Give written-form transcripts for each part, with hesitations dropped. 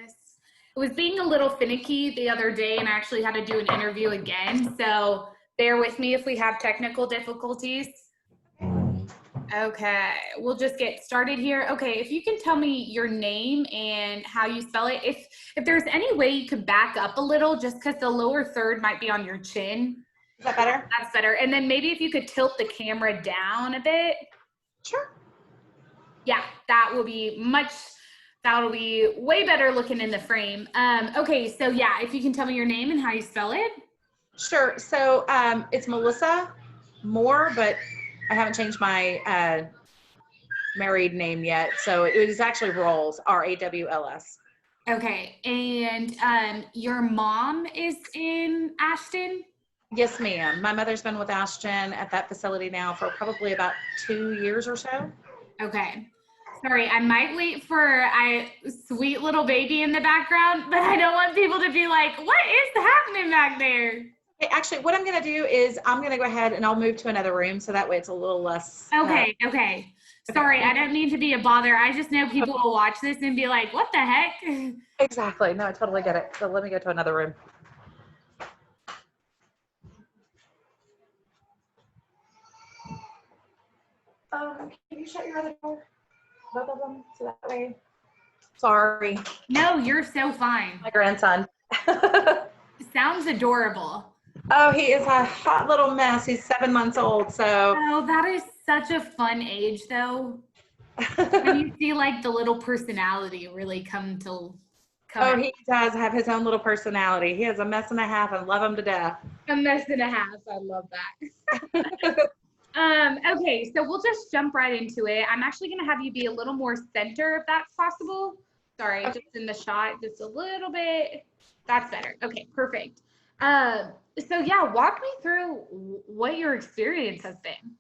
It was being a little finicky the other day and I actually had to do an interview again. So bear with me if we have technical difficulties. Okay, we'll just get started here. Okay, if you can tell me your name and how you spell it. If there's any way you could back up a little, just because the lower third might be on your chin. Is that better? That's better. And then maybe if you could tilt the camera down a bit. Sure. Yeah, that'll be way better looking in the frame. Okay, so yeah, if you can tell me your name and how you spell it. Sure. So it's Melissa Moore, but I haven't changed my married name yet. So it is actually Rawls, R-A-W-L-S. Okay, and your mom is in Ashton? Yes, ma'am. My mother's been with Ashton at that facility now for probably about 2 years or so. Okay. Sorry, I might wait for sweet little baby in the background, but I don't want people to be like, what is happening back there? Actually, what I'm going to do is I'm going to go ahead and I'll move to another room so that way it's a little less. Okay. Sorry, I don't mean to be a bother. I just know people will watch this and be like, what the heck? Exactly. No, I totally get it. So let me go to another room. Can you shut your other door? Both of them, so that way. Sorry. No, you're so fine. My grandson. Sounds adorable. Oh, he is a hot little mess. He's 7 months old, so. Oh, that is such a fun age, though. When you see like the little personality really come Oh, he does have his own little personality. He has a mess and a half and love him to death. A mess and a half. I love that. Okay, so we'll just jump right into it. I'm actually going to have you be a little more center if that's possible. Sorry, Okay. just in the shot, just a little bit. That's better. Okay, perfect. So yeah, walk me through what your experience has been.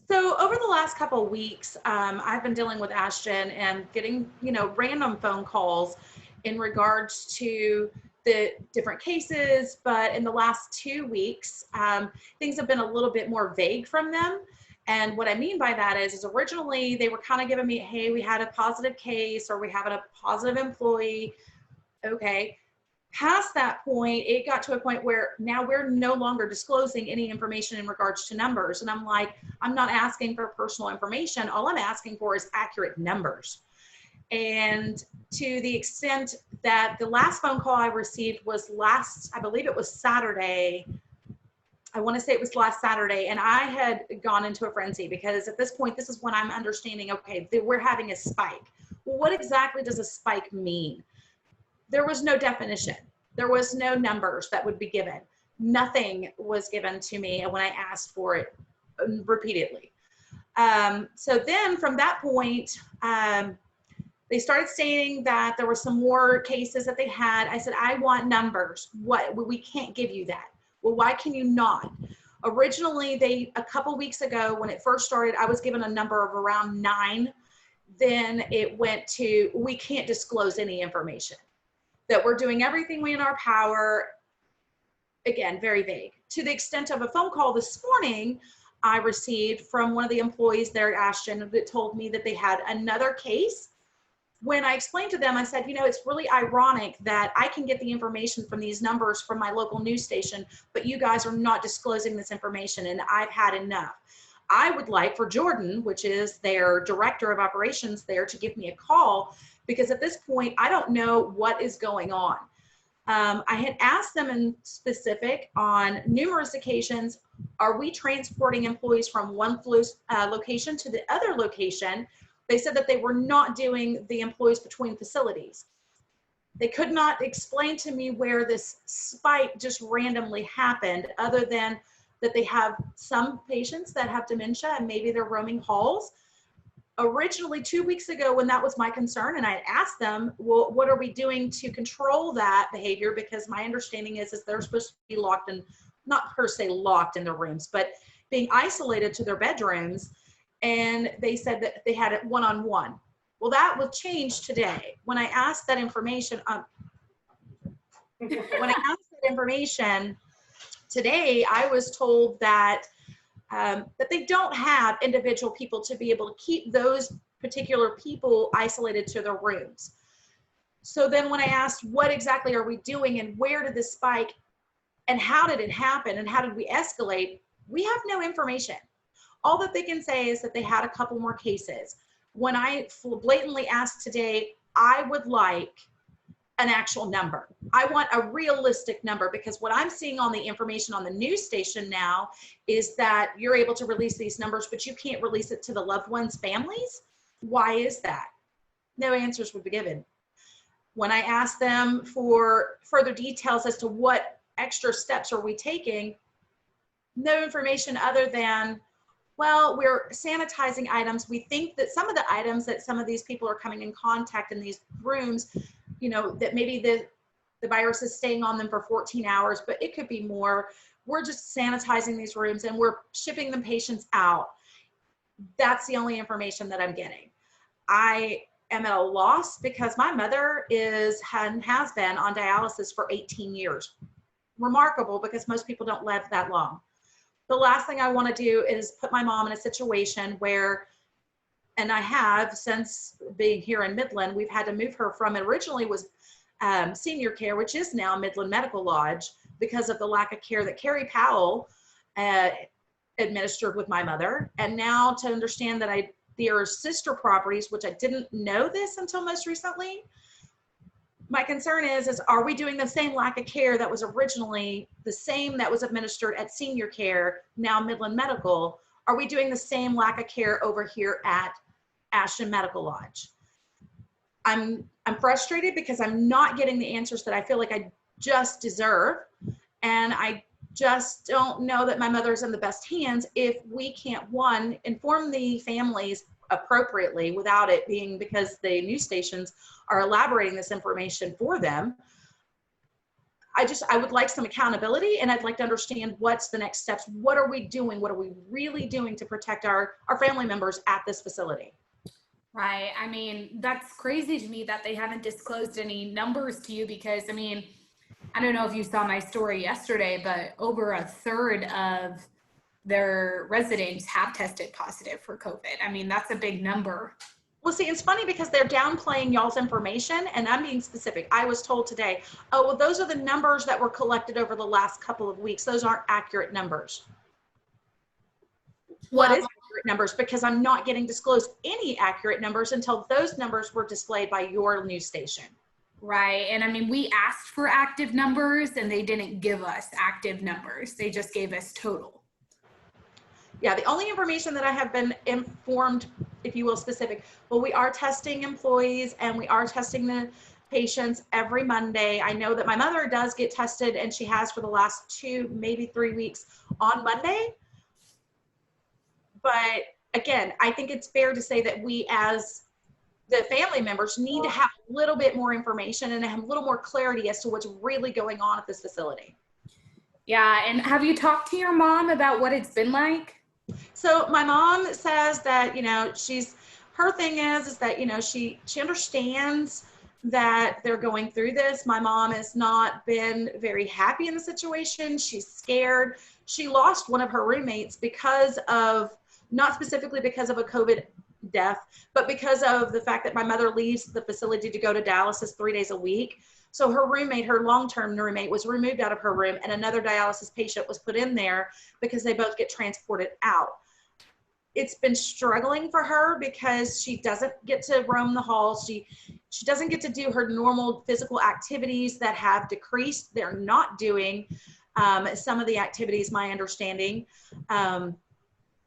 So over the last couple of weeks, I've been dealing with Ashton and getting, random phone calls in regards to the different cases. But in the last 2 weeks, things have been a little bit more vague from them. And what I mean by that is originally they were kind of giving me, hey, we had a positive case or we have a positive employee. Okay. Past that point, it got to a point where now we're no longer disclosing any information in regards to numbers. And I'm like, I'm not asking for personal information. All I'm asking for is accurate numbers. And to the extent that the last phone call I received was I believe it was Saturday. I want to say it was last Saturday. And I had gone into a frenzy because at this point, this is when I'm understanding, okay, we're having a spike. Well, what exactly does a spike mean? There was no definition. There was no numbers that would be given. Nothing was given to me when I asked for it repeatedly. So then from that point, they started stating that there were some more cases that they had. I said, I want numbers. We can't give you that. Well, why can you not? Originally, a couple weeks ago when it first started, I was given a number of around 9. Then it went to, we can't disclose any information. That we're doing everything in our power. Again, very vague. To the extent of a phone call this morning, I received from one of the employees there at Ashton that told me that they had another case. When I explained to them, I said, it's really ironic that I can get the information from these numbers from my local news station, but you guys are not disclosing this information and I've had enough. I would like for Jordan, which is their director of operations there, to give me a call because at this point, I don't know what is going on. I had asked them in specific on numerous occasions, are we transporting employees from one location to the other location? They said that they were not doing the employees between facilities. They could not explain to me where this spike just randomly happened other than that they have some patients that have dementia and maybe they're roaming halls. Originally 2 weeks ago when that was my concern and I had asked them, well, what are we doing to control that behavior? Because my understanding is they're supposed to be locked in, not per se locked in their rooms, but being isolated to their bedrooms. And they said that they had it one-on-one. Well, that will change today. When I asked that information, today, I was told that that they don't have individual people to be able to keep those particular people isolated to their rooms. So then when I asked, what exactly are we doing and where did this spike and how did it happen and how did we escalate? We have no information. All that they can say is that they had a couple more cases. When I blatantly asked today, I would like an actual number. I want a realistic number, because what I'm seeing on the information on the news station now is that you're able to release these numbers, but you can't release it to the loved ones' families. Why is that? No answers would be given. When I asked them for further details as to what extra steps are we taking, no information other than, well, we're sanitizing items. We think that some of the items that some of these people are coming in contact in these rooms, you know, that maybe the virus is staying on them for 14 hours, but it could be more. We're just sanitizing these rooms and we're shipping the patients out. That's the only information that I'm getting. I am at a loss because my mother is and has been on dialysis for 18 years. Remarkable, because most people don't live that long. The last thing I want to do is put my mom in a situation where, and I have since being here in Midland, we've had to move her from, it originally was senior care, which is now Midland Medical Lodge, because of the lack of care that Carrie Powell administered with my mother. And now to understand that there are sister properties, which I didn't know this until most recently. My concern is are we doing the same lack of care that was originally the same that was administered at senior care, now Midland Medical? Are we doing the same lack of care over here at Ashton Medical Lodge? I'm frustrated because I'm not getting the answers that I feel like I just deserve. And I just don't know that my mother's in the best hands if we can't, one, inform the families appropriately without it being because the news stations are elaborating this information for them. I would like some accountability, and I'd like to understand what's the next steps. What are we doing? What are we really doing to protect our family members at this facility? Right. I mean, that's crazy to me that they haven't disclosed any numbers to you, because I mean, I don't know if you saw my story yesterday, but over a third of their residents have tested positive for COVID. I mean, that's a big number. Well, see, it's funny because they're downplaying y'all's information, and I'm being specific. I was told today, oh, well, those are the numbers that were collected over the last couple of weeks. Those aren't accurate numbers. What is accurate numbers? Because I'm not getting disclosed any accurate numbers until those numbers were displayed by your news station. Right. And I mean, we asked for active numbers and they didn't give us active numbers. They just gave us total. Yeah, the only information that I have been informed, if you will, specific, well, we are testing employees and we are testing the patients every Monday. I know that my mother does get tested, and she has for the last 2, maybe 3 weeks on Monday. But again, I think it's fair to say that we as the family members need to have a little bit more information and have a little more clarity as to what's really going on at this facility. Yeah. And have you talked to your mom about what it's been like? So my mom says that, you know, her thing is that, you know, she understands that they're going through this. My mom has not been very happy in the situation. She's scared. She lost one of her roommates because of, not specifically because of a COVID death, but because of the fact that my mother leaves the facility to go to dialysis 3 days a week. So her roommate, her long-term roommate, was removed out of her room, and another dialysis patient was put in there because they both get transported out. It's been struggling for her because she doesn't get to roam the halls. She doesn't get to do her normal physical activities that have decreased. They're not doing some of the activities, my understanding.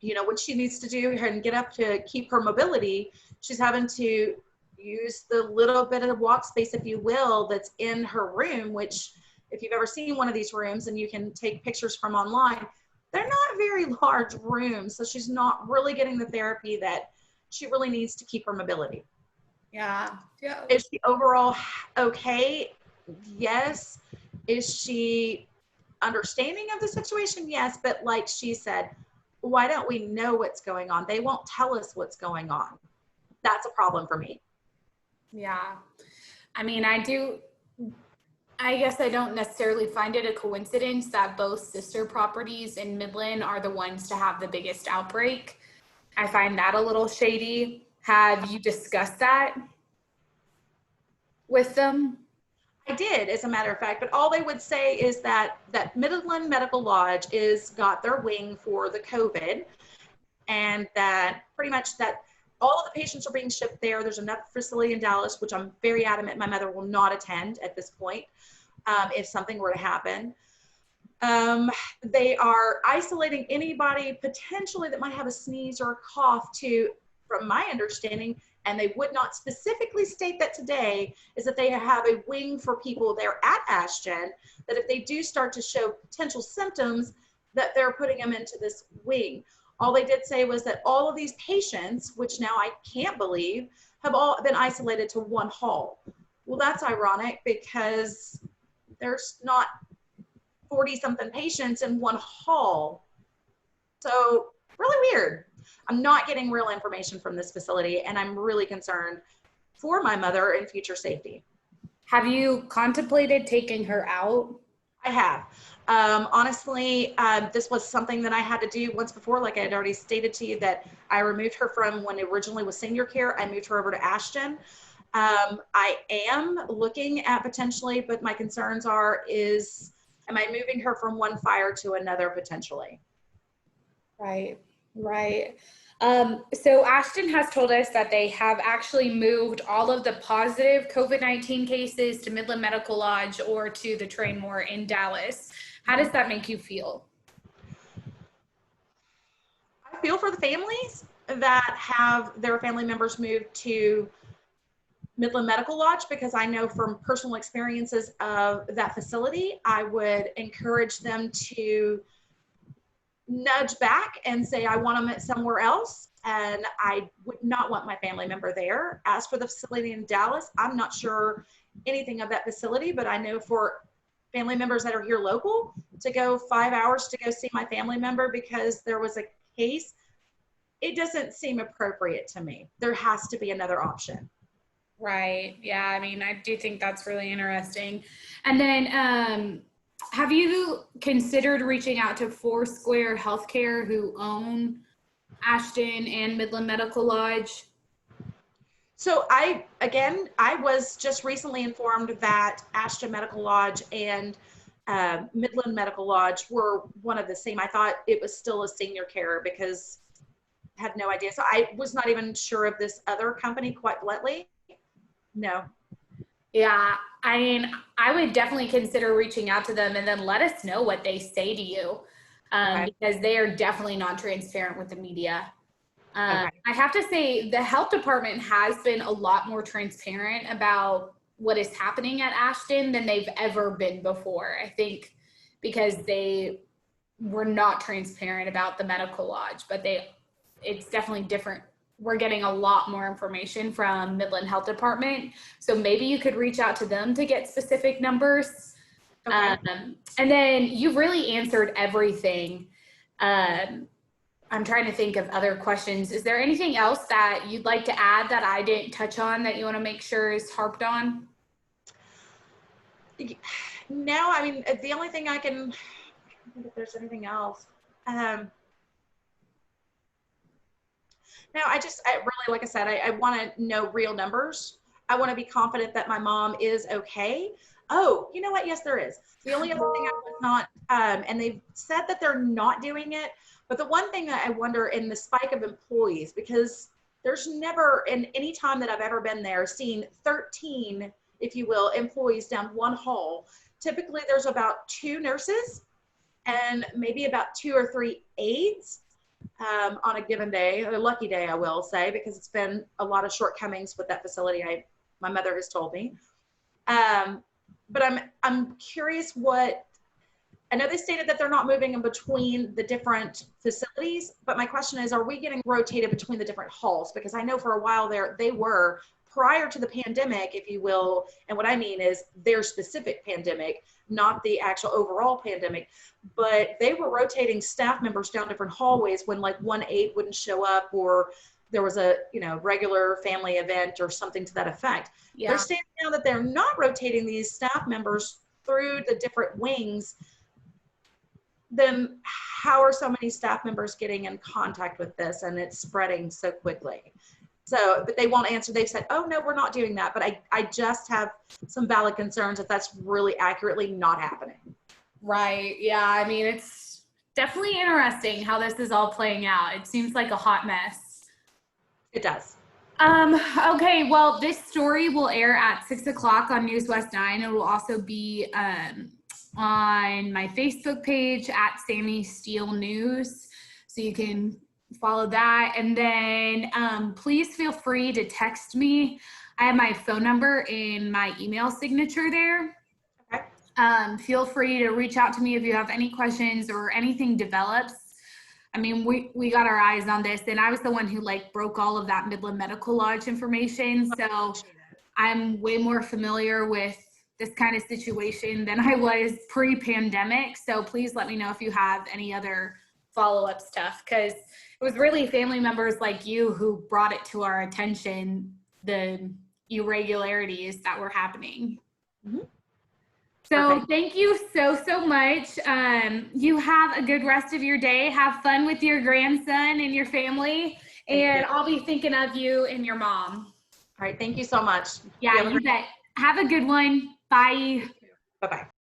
You know, what she needs to do and get up to keep her mobility, she's having to use the little bit of walk space, if you will, that's in her room, which if you've ever seen one of these rooms and you can take pictures from online, they're not very large rooms. So she's not really getting the therapy that she really needs to keep her mobility. Yeah. Is she overall okay? Yes. Is she understanding of the situation? Yes. But like she said, why don't we know what's going on? They won't tell us what's going on. That's a problem for me. Yeah. I mean, I guess I don't necessarily find it a coincidence that both sister properties in Midland are the ones to have the biggest outbreak. I find that a little shady. Have you discussed that? with them? I did, as a matter of fact, but all they would say is that Midland Medical Lodge is got their wing for the COVID, and that pretty much that all of the patients are being shipped there. There's another facility in Dallas, which I'm very adamant my mother will not attend at this point, if something were to happen. They are isolating anybody potentially that might have a sneeze or a cough to, from my understanding, and they would not specifically state that today, is that they have a wing for people there at Ashton, that if they do start to show potential symptoms, that they're putting them into this wing. All they did say was that all of these patients, which now I can't believe, have all been isolated to one hall. Well, that's ironic because there's not 40 something patients in one hall. So really weird. I'm not getting real information from this facility, and I'm really concerned for my mother and future safety. Have you contemplated taking her out? I have. Honestly, this was something that I had to do once before. Like I had already stated to you, that I removed her from when it originally was senior care. I moved her over to Ashton. I am looking at potentially, but my concerns am I moving her from one fire to another potentially? Right, right. So Ashton has told us that they have actually moved all of the positive COVID-19 cases to Midland Medical Lodge or to the Trainmore in Dallas. How does that make you feel? I feel for the families that have their family members moved to Midland Medical Lodge, because I know from personal experiences of that facility, I would encourage them to nudge back and say, I want them somewhere else. And I would not want my family member there. As for the facility in Dallas, I'm not sure anything of that facility, but I know for family members that are here local, to go 5 hours to go see my family member because there was a case, it doesn't seem appropriate to me. There has to be another option. Right. Yeah. I mean, I do think that's really interesting. And then, have you considered reaching out to Foursquare Healthcare, who own Ashton and Midland Medical Lodge? So I was just recently informed that Ashton Medical Lodge and Midland Medical Lodge were one of the same. I thought it was still a senior care because I had no idea. So I was not even sure of this other company, quite bluntly. No. Yeah, I mean, I would definitely consider reaching out to them and then let us know what they say to you, Okay. because they are definitely not transparent with the media. Okay. I have to say the health department has been a lot more transparent about what is happening at Ashton than they've ever been before. I think because they were not transparent about the medical lodge, but it's definitely different. We're getting a lot more information from Midland Health Department. So maybe you could reach out to them to get specific numbers. Okay. And then you've really answered everything. I'm trying to think of other questions. Is there anything else that you'd like to add that I didn't touch on that you want to make sure is harped on? No, I mean, the only thing I think if there's anything else. No, I really, like I said, I want to know real numbers. I want to be confident that my mom is okay. Oh, you know what? Yes, there is. The only other thing I was not, and they've said that they're not doing it, but the one thing that I wonder in the spike of employees, because there's never in any time that I've ever been there seen 13, if you will, employees down one hall. Typically there's about 2 nurses and maybe about 2 or 3 aides on a given day, a lucky day, I will say, because it's been a lot of shortcomings with that facility. My mother has told me. But I'm curious what, I know they stated that they're not moving in between the different facilities, but my question is, are we getting rotated between the different halls? Because I know for a while there, they were, prior to the pandemic, if you will, and what I mean is their specific pandemic, not the actual overall pandemic, but they were rotating staff members down different hallways when like one aide wouldn't show up, or there was a, regular family event or something to that effect. Yeah. They're stating now that they're not rotating these staff members through the different wings. Then how are so many staff members getting in contact with this and it's spreading so quickly? So, but they won't answer. They've said, oh, no, we're not doing that. But I just have some valid concerns that that's really accurately not happening. Right. Yeah. I mean, it's definitely interesting how this is all playing out. It seems like a hot mess. It does. Okay, well, this story will air at 6 o'clock on News West 9. It will also be on my Facebook page at Sammy Steele News. So you can follow that. And then please feel free to text me. I have my phone number in my email signature there. Okay. Feel free to reach out to me if you have any questions or anything develops. I mean, we got our eyes on this, and I was the one who like broke all of that Midland Medical Lodge information. So I'm way more familiar with this kind of situation than I was pre-pandemic. So please let me know if you have any other follow-up stuff, because it was really family members like you who brought it to our attention, the irregularities that were happening. Mm-hmm. So Perfect. thank you so much. You have a good rest of your day. Have fun with your grandson and your family. And I'll be thinking of you and your mom. All right. Thank you so much. Yeah, you bet. Have a good one. Bye. Bye-bye.